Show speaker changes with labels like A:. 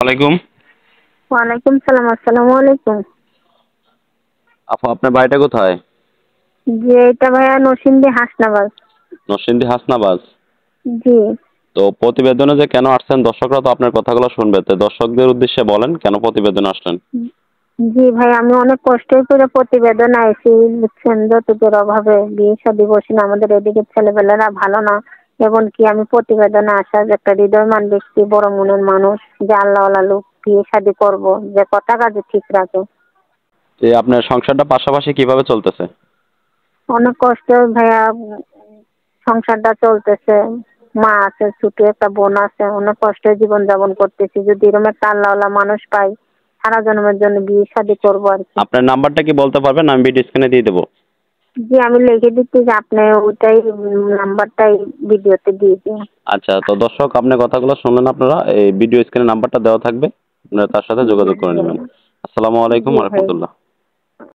A: আলাইকুম।
B: ওয়ালাইকুম সালাম। আসসালামু আলাইকুম।
A: আপু আপনার বাড়িটা কোথায়?
B: জি, এটা ভাইয়া নরসিংদী হাসনাবাদ।
A: নরসিংদী হাসনাবাদ।
B: জি।
A: তো প্রতিবেদনে যে কেন আসছেন দর্শকরা তো আপনার কথাগুলো শুনবে। তো দর্শকদের উদ্দেশ্যে বলেন কেন প্রতিবেদনে আসলেন?
B: জি ভাই, আমি অনেক কষ্ট করে প্রতিবেদন আইছি। বুঝছেন, যৌতুকের অভাবে বিয়ে শাদী বসি না, আমাদের এদিকে ছেলেপেলেরা ভালো না। এমনকি আমি প্রতিবেদনে আসা যে একটা হৃদয়মান ব্যক্তি, বড় মনের মানুষ, যে আল্লাহওয়ালা লোক, বিয়ে শাদী করবো, যে কথা কাজে ঠিক রাখে।
A: যে আপনার সংসারটা পাশাপাশি কিভাবে চলতেছে?
B: অনেক কষ্ট ভাইয়া, সংসারটা চলতেছে। মা আছে, ছোট একটা বোন আছে, অনেক কষ্টে জীবন যাপন করতেছি। যদি এরকম একটা আল্লাহওয়ালা মানুষ পাই, সারা জন্মের জন্য বিয়ে শাদী করবো আর কি।
A: আপনার নাম্বারটা কি বলতে পারবেন? আমি ভিডিও স্ক্রিনে দিয়ে দেবো।
B: জি, আমি লিখে দিচ্ছি যে আপনি ওইটাই নাম্বারটাই ভিডিওতে দিয়ে দিন।
A: আচ্ছা, তো দর্শক আপনার কথাগুলো শুনলেন আপনারা। এই ভিডিও স্ক্রিনে নাম্বারটা দেওয়া থাকবে। আপনারা তার সাথে যোগাযোগ করে
B: জি।
A: নেবেন। আসসালামু আলাইকুম
B: জি
A: ওয়া
B: ভাই।
A: রাহমাতুল্লাহ।